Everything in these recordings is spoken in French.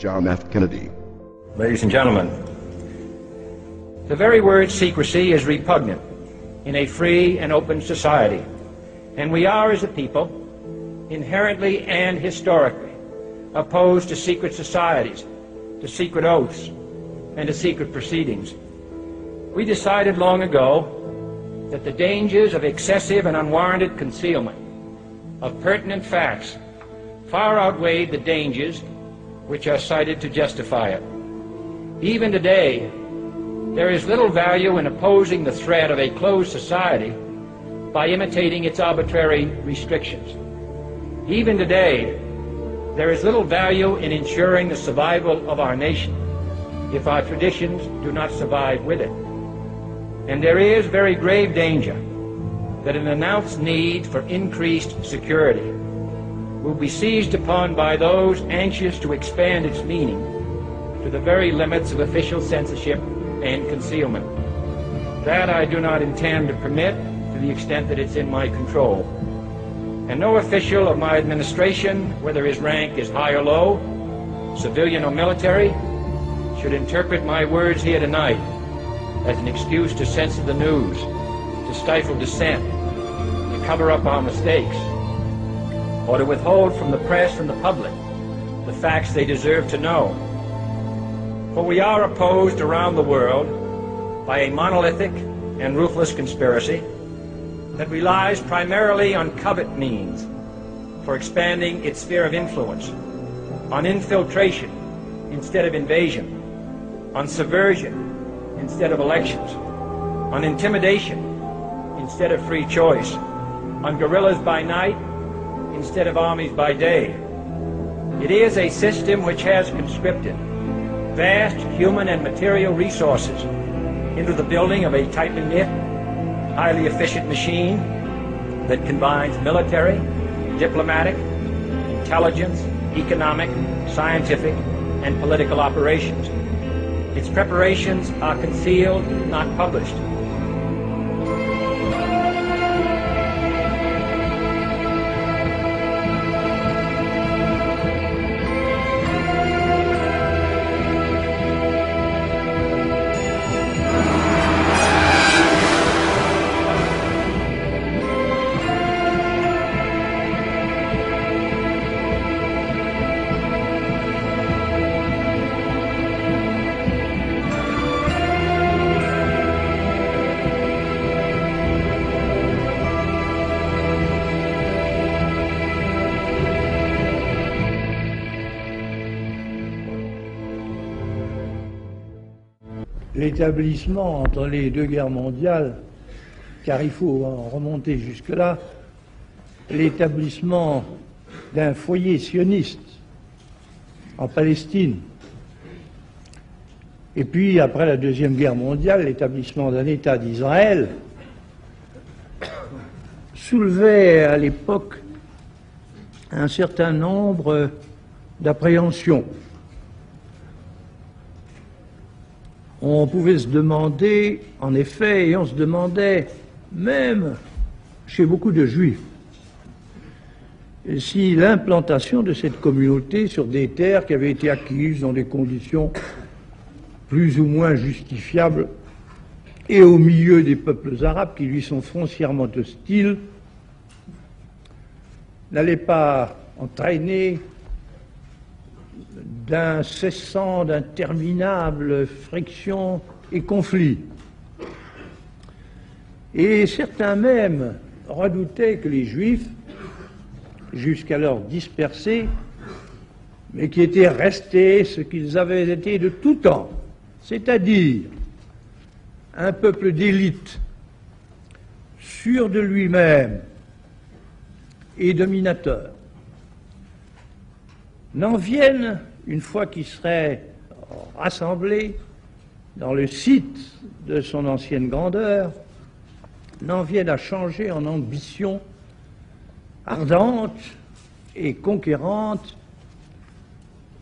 John F. Kennedy. Ladies and gentlemen, the very word secrecy is repugnant in a free and open society, and we are, as a people, inherently and historically opposed to secret societies, to secret oaths, and to secret proceedings. We decided long ago that the dangers of excessive and unwarranted concealment of pertinent facts far outweighed the dangers which are cited to justify it. Even today, there is little value in opposing the threat of a closed society by imitating its arbitrary restrictions. Even today, there is little value in ensuring the survival of our nation if our traditions do not survive with it. And there is very grave danger that an announced need for increased security will be seized upon by those anxious to expand its meaning to the very limits of official censorship and concealment. That I do not intend to permit to the extent that it's in my control. And no official of my administration, whether his rank is high or low, civilian or military, should interpret my words here tonight as an excuse to censor the news, to stifle dissent, to cover up our mistakes, or to withhold from the press and the public the facts they deserve to know. For we are opposed around the world by a monolithic and ruthless conspiracy that relies primarily on covert means for expanding its sphere of influence, on infiltration instead of invasion, on subversion instead of elections, on intimidation instead of free choice, on guerrillas by night instead of armies by day. It is a system which has conscripted vast human and material resources into the building of a tightly knit, highly efficient machine that combines military, diplomatic, intelligence, economic, scientific, and political operations. Its preparations are concealed, not published. L'établissement entre les deux guerres mondiales, car il faut en remonter jusque-là, l'établissement d'un foyer sioniste en Palestine, et puis après la Deuxième Guerre mondiale, l'établissement d'un État d'Israël, soulevait à l'époque un certain nombre d'appréhensions. On pouvait se demander, en effet, et on se demandait, même chez beaucoup de Juifs, si l'implantation de cette communauté sur des terres qui avaient été acquises dans des conditions plus ou moins justifiables et au milieu des peuples arabes qui lui sont foncièrement hostiles, n'allait pas entraîner d'incessants, d'interminables frictions et conflits. Et certains même redoutaient que les Juifs, jusqu'alors dispersés, mais qui étaient restés ce qu'ils avaient été de tout temps, c'est-à-dire un peuple d'élite, sûr de lui-même et dominateur, n'en viennent, une fois qu'ils seraient rassemblés dans le site de son ancienne grandeur, n'en viennent à changer en ambition ardente et conquérante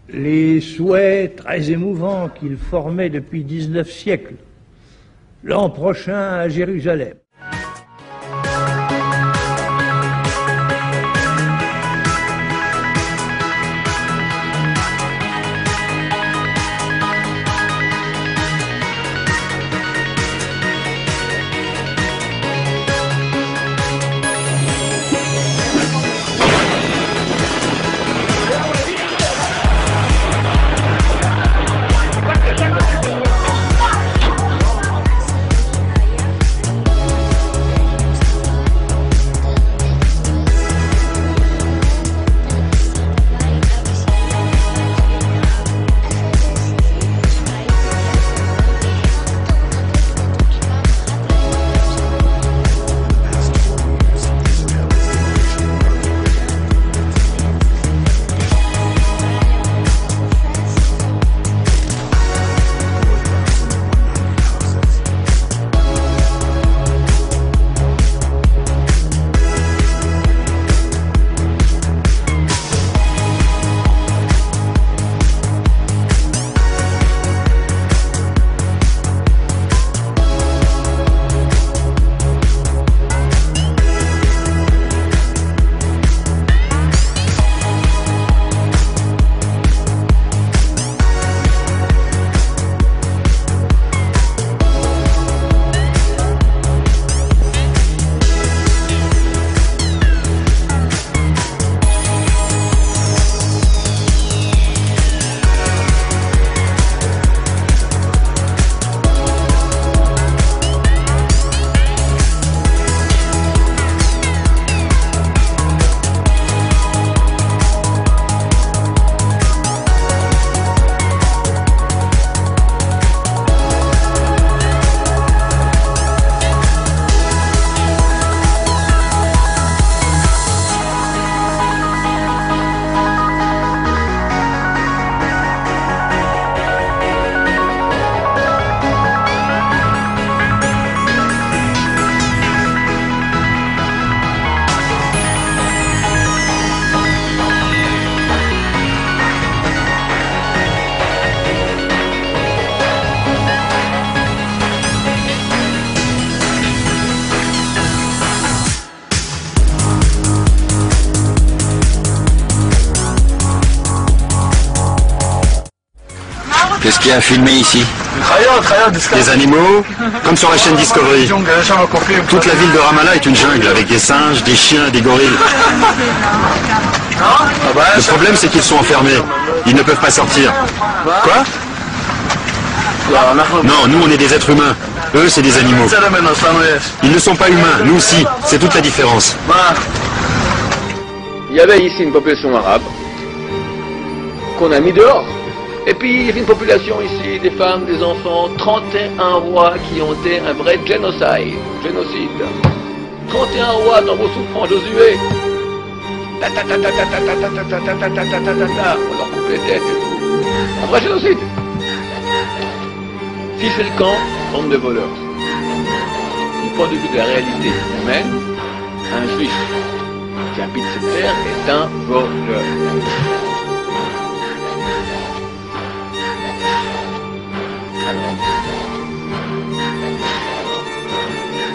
les souhaits très émouvants qu'il formait depuis 19 siècles, l'an prochain à Jérusalem. Qu'est-ce qu'il y a à filmer ici? Des animaux, comme sur la chaîne Discovery. Toute la ville de Ramallah est une jungle, avec des singes, des chiens, des gorilles. Le problème, c'est qu'ils sont enfermés. Ils ne peuvent pas sortir. Quoi? Non, nous, on est des êtres humains. Eux, c'est des animaux. Ils ne sont pas humains, nous aussi. C'est toute la différence. Il y avait ici une population arabe qu'on a mis dehors. Et puis il y avait une population ici, des femmes, des enfants, 31 rois qui ont été un vrai génocide. 31 rois dans vos souffrances, Josué. On leur coupe les têtes et tout. Un vrai génocide. Fichez le camp, bande de voleurs. Du point de vue de la réalité humaine, un juif qui habite cette terre est un voleur.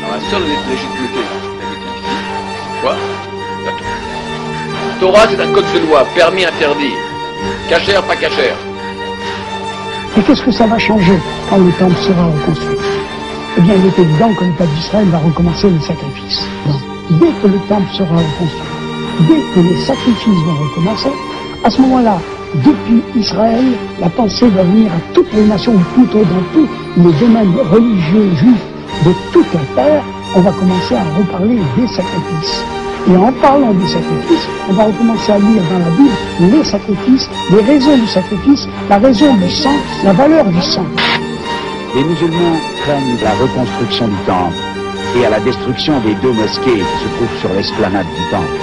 Alors la seule légitimité ici, quoi? La Torah. Torah, c'est un code de loi, permis, interdit. Cachère, pas cachère. Et qu'est-ce que ça va changer quand le temple sera reconstruit? Eh bien, il est évident que le peuple d'Israël va recommencer les sacrifices. Donc, dès que le temple sera reconstruit, dès que les sacrifices vont recommencer, à ce moment-là, depuis Israël, la pensée va venir à toutes les nations, dans tous les domaines religieux juifs de toute la terre, on va commencer à reparler des sacrifices. Et en parlant des sacrifices, on va recommencer à lire dans la Bible les sacrifices, les raisons du sacrifice, la raison du sang, la valeur du sang. Les musulmans craignent la reconstruction du temple et à la destruction des 2 mosquées qui se trouvent sur l'esplanade du temple.